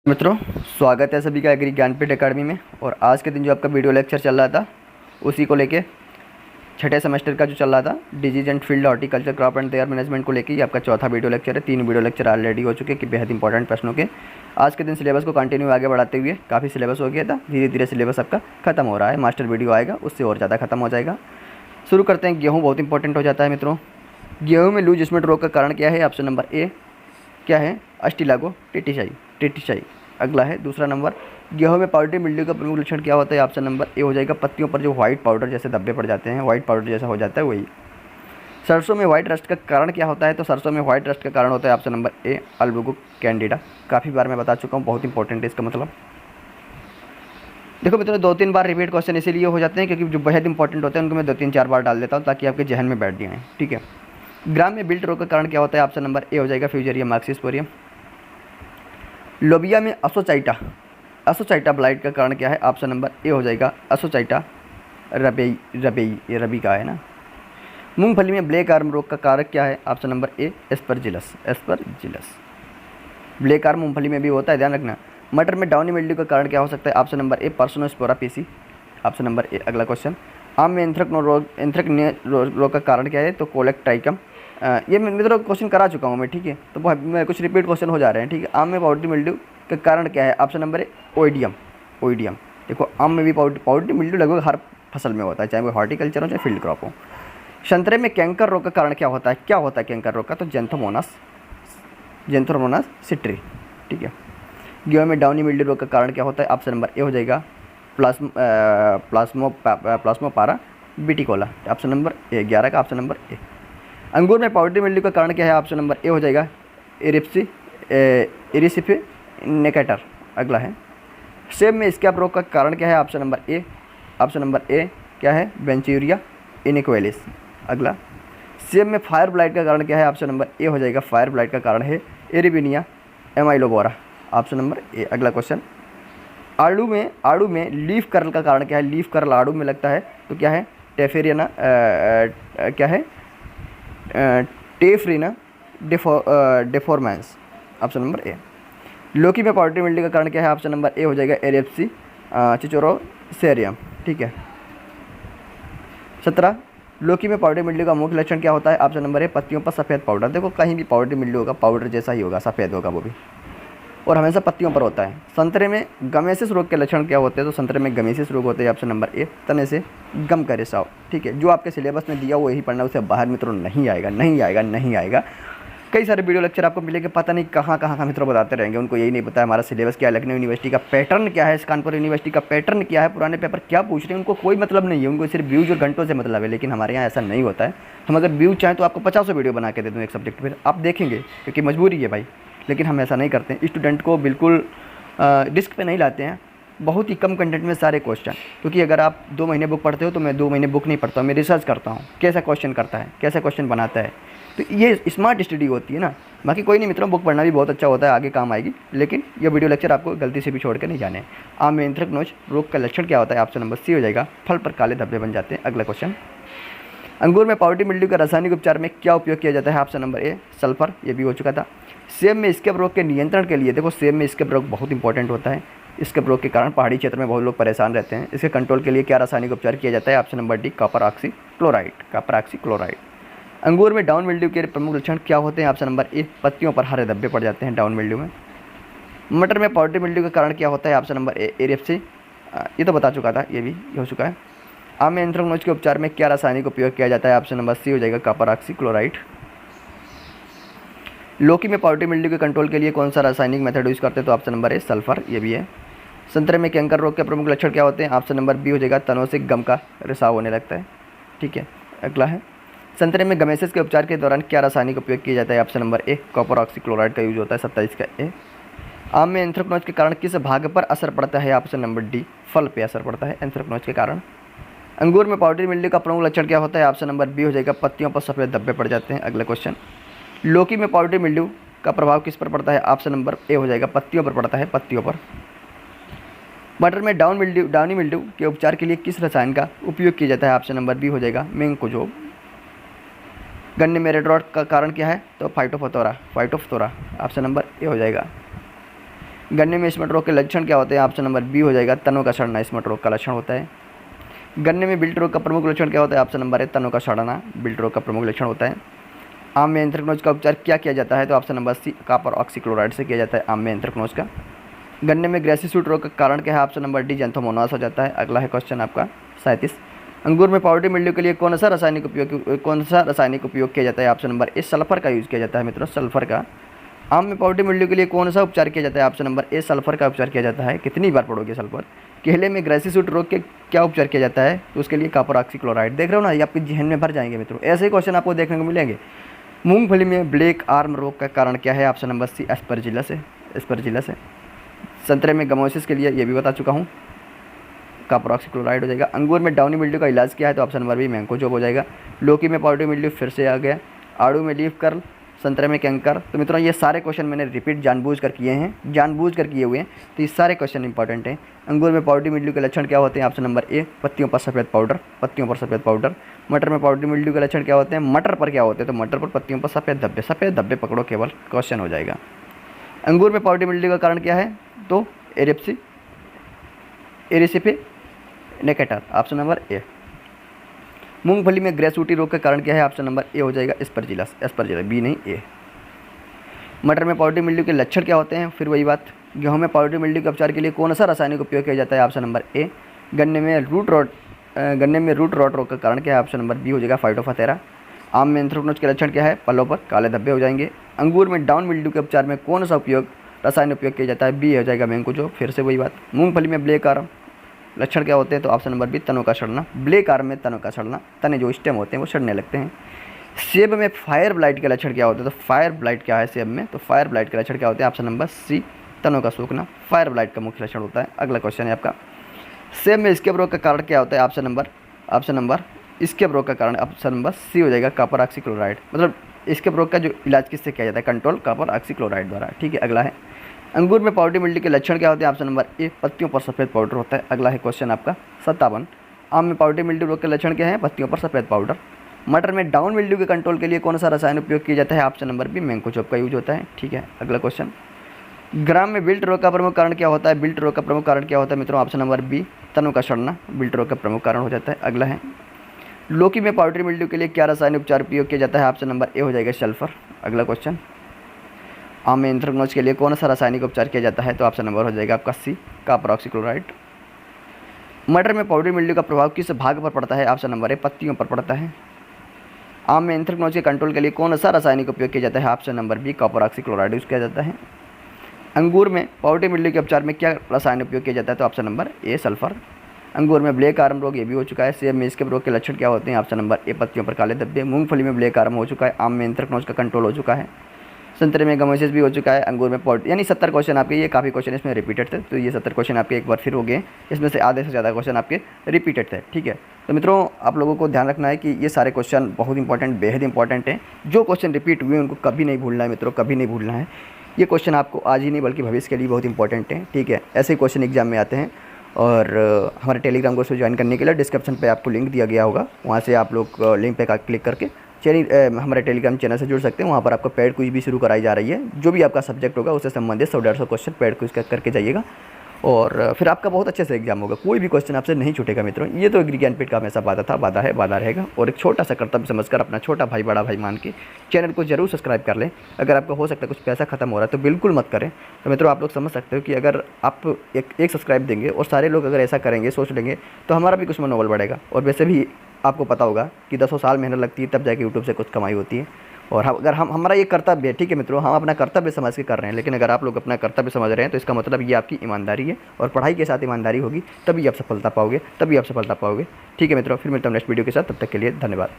मित्रों, स्वागत है सभी का एग्री ज्ञानपीठ एकेडमी में। और आज के दिन जो आपका वीडियो लेक्चर चल रहा था उसी को लेके छठे सेमेस्टर का जो चल रहा था disease and field horticulture crop and there management को लेके ये आपका चौथा वीडियो लेक्चर है। 3 वीडियो लेक्चर ऑलरेडी हो चुके कि बेहद इंपॉर्टेंट प्रश्नों के। आज के दिन सिलेबस को कंटिन्यू आगे बढ़ाते हुए काफ़ी सिलेबस हो गया था, धीरे धीरे सिलेबस आपका खत्म हो रहा है। मास्टर वीडियो आएगा उससे और ज़्यादा खत्म हो जाएगा। शुरू करते हैं। गेहूँ बहुत इंपॉर्टेंट हो जाता है मित्रों। गेहूँ में लूज स्मेट रोग का कारण क्या है? ऑप्शन नंबर ए क्या है? अस्टिलागो टेटिसाई। अगला है दूसरा नंबर, गेहूं में पाउडरी मिल्ड्यू का प्रमुख लक्षण क्या होता है? ऑप्शन नंबर ए हो जाएगा पत्तियों पर जो व्हाइट पाउडर जैसे धब्बे पड़ जाते हैं, व्हाइट पाउडर जैसा हो जाता है वही। सरसों में व्हाइट रस्ट का कारण क्या होता है? तो सरसों में व्हाइट रस्ट का कारण होता है ऑप्शन नंबर ए अल्बुगो कैंडिडा। काफ़ी बार मैं बता चुका हूँ, बहुत इंपॉर्टेंट है इसका मतलब। देखो मित्रों, 2-3 बार रिपीट क्वेश्चन इसीलिए हो जाते हैं क्योंकि जो बेहद इंपॉर्टेंट होते हैं उनको मैं 2-3-4 बार डाल देता हूँ ताकि आपके जहन में बैठ जाए। ठीक है। ग्राम में बिल्ट रोग का कारण क्या होता है? ऑप्शन नंबर ए हो जाएगा फ्यूजेरिया मार्क्सिस्पोरियम। लोबिया में असोचाइटा ब्लाइट का कारण क्या है? ऑप्शन नंबर ए हो जाएगा असोचाइटा रबेई। ये रबी का है ना। मूंगफली में ब्लैक आर्म रोग का कारक क्या है? ऑप्शन नंबर ए एस्परजिलस। ब्लैक आर्म मूंगफली में भी होता है, ध्यान रखना। मटर में डाउनी मिल्ड्यू का कारण क्या हो सकता है? ऑप्शन नंबर ए पर्सोनोस्पोरा पीसी। Option number A. अगला क्वेश्चन, आम में एंथ्रक रोग का कारण क्या है? तो कोलेक्ट्राइकम। ये मित्रों क्वेश्चन करा चुका हूँ मैं, ठीक है। तो मैं कुछ रिपीट क्वेश्चन हो जा रहे हैं, ठीक है। आम में पाउडरी मिल्ड्यू का कारण क्या है? Option number A oidium. देखो, आम में भी पाउडरी मिल्ड्यू लगभग हर फसल में होता है, चाहे वो हॉर्टिकल्चर हो चाहे फील्ड क्रॉप हो। संतरे में कैंकर रोग का कारण क्या होता है? कैंकर रोग का? तो जेंथ्रोमोनास सिट्री। ठीक है। गेहूं में डाउनी मिल्ड्यू रोग का कारण क्या होता है? ऑप्शन नंबर ए हो जाएगा प्लाज्मोपारा बिटिकोला। ऑप्शन नंबर ए 11 का ऑप्शन नंबर ए। अंगूर में पाउडरी मिल्ड्यू का कारण क्या है? ऑप्शन नंबर ए हो जाएगा इरिसिफे नेकेटर। अगला है, सेब में स्कैब रोग का कारण क्या है? ऑप्शन नंबर ए क्या है? बेंचूरिया इनिक्वेलिस। अगला, सेब में फायर ब्लाइट का कारण क्या है? ऑप्शन नंबर ए हो जाएगा फायर ब्लाइट का कारण है एरिबिनिया एमाइलोबोरा। Option number A. अगला क्वेश्चन, आड़ू में लीफ कर्ल का कारण क्या है? लीफ कर्ल आड़ू में लगता है तो क्या है? टेफेरिया क्या है? Taphrina deformans. Option number A. लौकी में पाउडरी मिल्ड्यू का कारण क्या है? ऑप्शन नंबर ए हो जाएगा एरेप्सी चिचोरोसेरियम। ठीक है। 17, लौकी में पाउडरी मिल्ड्यू का मुख्य लक्षण क्या होता है? ऑप्शन नंबर ए पत्तियों पर सफ़ेद पाउडर। देखो, कहीं भी पाउडरी मिल्ड्यू होगा पाउडर जैसा ही होगा, सफ़ेद होगा वो भी, और हमेशा पत्तियों पर होता है। संतरे में गमेसिस रोग के लक्षण क्या होते हैं? तो संतरे में गमेसिस रोग होते हैं ऑप्शन नंबर ए तने से गम का रिसाव। ठीक है। जो आपके सिलेबस में दिया वो यही पढ़ना, उससे बाहर मित्रों नहीं आएगा। कई सारे वीडियो लेक्चर आपको मिलेंगे, पता नहीं कहाँ का मित्रों बताते रहेंगे, उनको यही नहीं पता है हमारा सिलेबस क्या है, लखनऊ यूनिवर्सिटी का पैटर्न क्या है, कानपुर यूनिवर्सिटी का पैटर्न क्या है, पुराने पेपर क्या पूछ रहे हैं, उनको कोई मतलब नहीं है, उनको सिर्फ व्यूज और घंटों से मतलब है। लेकिन हमारे यहाँ ऐसा नहीं होता है। हम अगर व्यू चाहें तो आपको 50 वीडियो बना के दे दूँ एक सब्जेक्ट पर, आप देखेंगे, क्योंकि मजबूरी है भाई। लेकिन हम ऐसा नहीं करते हैं, स्टूडेंट को बिल्कुल रिस्क पे नहीं लाते हैं। बहुत ही कम कंटेंट में सारे क्वेश्चन, क्योंकि अगर आप 2 महीने बुक पढ़ते हो तो मैं 2 महीने बुक नहीं पढ़ता हूँ, मैं रिसर्च करता हूँ कैसा क्वेश्चन करता है, कैसा क्वेश्चन बनाता है। तो ये स्मार्ट स्टडी होती है ना। बाकी कोई नहीं मित्रों, बुक पढ़ना भी बहुत अच्छा होता है, आगे काम आएगी। लेकिन ये वीडियो लेक्चर आपको गलती से भी छोड़ के नहीं जाने। आम में एंथ्रेक्नोज रोग का लक्षण क्या होता है? ऑप्शन नंबर सी हो जाएगा फल पर काले धब्बे बन जाते हैं। अगला क्वेश्चन, अंगूर में पाउडरी मिल्ड्यू का रासायनिक उपचार में क्या उपयोग किया जाता है? ऑप्शन नंबर ए सल्फर। ये भी हो चुका था। सेब में स्कैब रोग के नियंत्रण के लिए, देखो सेब में स्कैब रोग बहुत इंपॉर्टेंट होता है। स्कैब रोग के कारण पहाड़ी क्षेत्र में बहुत लोग परेशान रहते हैं। इसके कंट्रोल के लिए क्या रासायनिक उपचार किया जाता है? Option number D copper oxy chloride. अंगूर में डाउन मिल्ड्यू के प्रमुख लक्षण क्या होते हैं? ऑप्शन नंबर ए पत्तियों पर हरे धब्बे पड़ जाते हैं डाउन मिल्ड्यू में। मटर में पाउडरी मिल्ड्यू का कारण क्या होता है? ऑप्शन नंबर ए एरिप्सी। ये तो बता चुका था, ये भी हो चुका है। आम में एंथ्रेक्नोज के उपचार में क्या रासायनिक उपयोग किया जाता है? ऑप्शन नंबर सी हो जाएगा कॉपर ऑक्सी क्लोराइड। लौकी में पाउडरी मिल्ड्यू के कंट्रोल के लिए कौन सा रासायनिक मेथड यूज़ करते हैं? तो ऑप्शन नंबर ए सल्फर। ये भी है। संतरे में कैंकर रोग के प्रमुख लक्षण क्या होते हैं? ऑप्शन नंबर बी हो जाएगा तनों से गम का रिसाव होने लगता है। ठीक है। अगला है, संतरे में गमेसिस के उपचार के दौरान क्या रासायनिक उपयोग किया जाता है? ऑप्शन नंबर ए कॉपर ऑक्सी क्लोराइड का यूज होता है, 27 का ए। आम में एंथ्रेक्नोज के कारण किस भाग पर असर पड़ता है? ऑप्शन नंबर डी फल पे असर पड़ता है एंथ्रेक्नोज के कारण। अंगूर में पाउडरी मिल्ड्यू का प्रमुख लक्षण क्या होता है? ऑप्शन नंबर बी हो जाएगा पत्तियों पर सफ़ेद धब्बे पड़ जाते हैं। अगला क्वेश्चन, लौकी में पाउडरी मिल्ड्यू का प्रभाव किस पर पड़ता है? ऑप्शन नंबर ए हो जाएगा पत्तियों पर पड़ता है, पत्तियों पर। मटर में डाउनी मिल्ड्यू के उपचार के लिए किस रसायन का उपयोग किया जाता है? ऑप्शन नंबर बी हो जाएगा मैंकोजोब। गन्ने में रेड रॉट का कारण क्या है? तो फाइटोफथोरा। ऑप्शन नंबर ए हो जाएगा। गन्ने में स्मट रोग के लक्षण क्या होते हैं? ऑप्शन नंबर बी हो जाएगा, तनों का सड़ना स्मट रोग का लक्षण होता है। गन्ने में बिल्ट रोग का प्रमुख लक्षण क्या होता है? ऑप्शन नंबर ए, तनों का सड़ना बिल्ट रोग का प्रमुख लक्षण होता है। आम में एंथ्रेक्नोज का उपचार क्या किया जाता है? तो option number C, copper oxychloride से किया जाता है आम में एंथ्रेक्नोज का। गन्ने में ग्रेसिसूट रोग का कारण क्या है? ऑप्शन नंबर डी, ज़ैंथोमोनास हो जाता है। अगला है क्वेश्चन आपका 37, अंगूर में पाउडरी मिल्ड्यू के लिए कौन सा रासायनिक उपयोग किया जाता है? ऑप्शन नंबर ए, सल्फर का यूज़ किया जाता है मित्रों, सल्फर का। आम में पाउडरी मिल्ड्यू के लिए कौन सा उपचार किया जाता है? ऑप्शन नंबर ए, सल्फर का उपचार किया जाता है। कितनी बार पढ़ोगे सल्फर? केले में ग्रेसिसूट रोग के क्या उपचार किया जाता है? तो उसके लिए कॉपर ऑक्सीक्लोराइड। देख रहे हो ना, ये आपके जहन में भर जाएंगे मित्रों, ऐसे ही क्वेश्चन आपको देखने को मिलेंगे। मूंगफली में ब्लैक आर्म रोग का कारण क्या है? ऑप्शन नंबर सी, एस्परजिलस है। संतरे में गमोसिस के लिए ये भी बता चुका हूँ, कॉपर ऑक्सीक्लोराइड हो जाएगा। अंगूर में डाउनी मिल्ड्यू का इलाज क्या है? तो ऑप्शन नंबर बी, मैंकोजोब हो जाएगा। लौकी में पाउडरी मिल्ड्यू फिर से आ गया। आड़ू में लीफ कर्ल, संतरे में कैंकर। तो मित्रों ये सारे क्वेश्चन मैंने रिपीट जानबूझ कर किए हुए हैं, तो ये सारे क्वेश्चन इंपॉर्टेंट हैं। अंगूर में पाउडरी मिल्ड्यू के लक्षण क्या होते हैं? ऑप्शन नंबर ए, पत्तियों पर सफ़ेद पाउडर। मटर में पाउडरी मिल्ड्यू के लक्षण क्या होते हैं? मटर पर क्या होते हैं? तो मटर पर पत्तियों पर सफ़ेद धब्बे पकड़ो केवल, क्वेश्चन हो जाएगा। अंगूर में पाउडरी मिल्ड्यू का कारण क्या है? तो एरिसिपी नेकेटर, ऑप्शन नंबर ए। मूंगफली में ग्रेसुटी रोग का कारण क्या है? ऑप्शन नंबर ए हो जाएगा, एस्परजिलस, बी नहीं ए। मटर में पाउडरी मिल्ड्यू के लक्षण क्या होते हैं? फिर वही बात। गेहूं में पाउडरी मिल्ड्यू के उपचार के लिए कौन सा रासायनिक उपयोग किया जाता है? ऑप्शन नंबर ए। गन्ने में रूट रॉट रोग का कारण क्या है? ऑप्शन नंबर बी हो जाएगा, फाइटोफथेरा। आम में एंथ्रेक्नोज के लक्षण क्या है? पल्लों पर काले धब्बे हो जाएंगे। अंगूर में डाउन मिल्ड्यू के उपचार में कौन सा रासायनिक उपयोग किया जाता है? बी हो जाएगा, मैंकोजोब। फिर से वही बात। मूंगफली में ब्लैक आर्म लक्षण क्या होते हैं? तो ऑप्शन नंबर बी, तनों का सड़ना। ब्लैक आर्म में तनों का सड़ना, तने जो स्टेम होते हैं वो सड़ने लगते हैं। सेब में फायर ब्लाइट के लक्षण क्या होते हैं? तो फायर ब्लाइट क्या है सेब में? तो फायर ब्लाइट के लक्षण क्या होते हैं? ऑप्शन नंबर सी, तनों का सूखना फायर ब्लाइट का मुख्य लक्षण होता है। अगला क्वेश्चन है आपका, सेब में स्केब रोग का कारण क्या होता है? ऑप्शन नंबर स्केब रोग का कारण ऑप्शन नंबर सी हो जाएगा, कॉपर ऑक्सीक्लोराइड। मतलब स्केब रोग का जो इलाज किससे किया जाता है? कंट्रोल कॉपर ऑक्सीक्लोराइड द्वारा। ठीक है, अगला है, अंगूर में पाउडरी मिल्ड्यू के लक्षण क्या होते हैं? ऑप्शन नंबर ए, पत्तियों पर सफ़ेद पाउडर होता है। अगला है क्वेश्चन आपका 57, आम में पाउडरी मिल्ड्यू रोग के लक्षण क्या है? पत्तियों पर सफ़ेद पाउडर। मटर में डाउन मिल्ड्यू के कंट्रोल के लिए कौन सा रसायन उपयोग किया जाता है? ऑप्शन नंबर बी, मैंकोजोब का यूज होता है। ठीक है, अगला क्वेश्चन, ग्राम में बिल्ट रोग का प्रमुख कारण क्या होता है? बिल्ट रोग का प्रमुख कारण क्या होता है मित्रों? ऑप्शन नंबर बी, तनों का सड़ना बिल्ट रोग का प्रमुख कारण हो जाता है। अगला है, लौकी में पाउडरी मिल्ड्यू के लिए क्या रासायनिक उपचार उपयोग किया जाता है? ऑप्शन नंबर ए हो जाएगा, सल्फर। अगला क्वेश्चन, आम में एंथ्रेक्नोज के लिए कौन सा रासायनिक उपचार किया जाता है? तो ऑप्शन नंबर हो जाएगा आपका सी, कॉपर ऑक्सीक्लोराइड। मटर में पाउडरी मिल्ड्यू का प्रभाव किस भाग पर पड़ता है? ऑप्शन नंबर ए, पत्तियों पर पड़ता है। आम में एंथ्रेक्नोज के कंट्रोल के लिए कौन सा रासायनिक उपयोग किया जाता है? Option number B, copper oxychloride use किया जाता है। अंगूर में पाउडरी मिल्ड्यू के उपचार में क्या रासायनिक उपयोग किया जाता है? तो ऑप्शन नंबर ए, सल्फर। अंगूर में ब्लैक आर्म रोग ये भी हो चुका है। सेब में इसके रोग के लक्षण क्या होते हैं? ऑप्शन नंबर ए, पत्तियों पर काले धब्बे। मूंगफली में ब्लैक आर्म हो चुका है। आम में एंथ्रेक्नोज का कंट्रोल हो चुका है। संतरे में गमोसिस भी हो चुका है। अंगूर में पाउडर, यानी 70 क्वेश्चन आपके, ये काफ़ी क्वेश्चन इसमें रिपीटेड थे, तो ये 70 क्वेश्चन आपके एक बार फिर हो गए। इसमें से आधे से ज़्यादा क्वेश्चन आपके रिपीटेड थे। ठीक है, तो मित्रों आप लोगों को ध्यान रखना है कि ये सारे क्वेश्चन बहुत इंपॉर्टेंट, बेहद इंपॉर्टेंट हैं। जो क्वेश्चन रिपीट हुए उनको कभी नहीं भूलना है मित्रों, कभी नहीं भूलना है। ये क्वेश्चन आपको आज ही नहीं बल्कि भविष्य के लिए बहुत इंपॉर्टेंट हैं। ठीक है, ऐसे क्वेश्चन एग्जाम में आते हैं। और हमारे टेलीग्राम कोर्स को ज्वाइन करने के लिए डिस्क्रिप्शन पे आपको लिंक दिया गया होगा, वहाँ से आप लोग लिंक पे क्लिक करके हमारे टेलीग्राम चैनल से जुड़ सकते हैं। वहाँ पर आपको पेड क्विज भी शुरू कराई जा रही है। जो भी आपका सब्जेक्ट होगा उससे संबंधित 100-150 क्वेश्चन पेड क्विज करके जाइएगा और फिर आपका बहुत अच्छे से एग्जाम होगा। कोई भी क्वेश्चन आपसे नहीं छूटेगा मित्रों। ये तो एग्री ज्ञानपीठ का हमेशा वादा था, वादा है, वादा रहेगा। और एक छोटा सा कर्तव्य समझकर अपना छोटा भाई बड़ा भाई मान के चैनल को जरूर सब्सक्राइब कर लें। अगर आपको हो सकता है कुछ पैसा खत्म हो रहा है तो बिल्कुल मत करें। तो मित्रों आप लोग समझ सकते हो कि अगर आप एक सब्सक्राइब देंगे और सारे लोग अगर ऐसा करेंगे, सोच लेंगे, तो हमारा भी कुछ मनोबल बढ़ेगा। और वैसे भी आपको पता होगा कि 10 साल मेहनत लगती है तब जाके यूट्यूब से कुछ कमाई होती है। और अगर हमारा ये कर्तव्य है, ठीक है मित्रों, हम अपना कर्तव्य समझ के कर रहे हैं। लेकिन अगर आप लोग अपना कर्तव्य समझ रहे हैं तो इसका मतलब ये आपकी ईमानदारी है। और पढ़ाई के साथ ईमानदारी होगी तभी आप सफलता पाओगे, ठीक है मित्रों। फिर मिलता हूं नेक्स्ट वीडियो के साथ, तब तक के लिए धन्यवाद।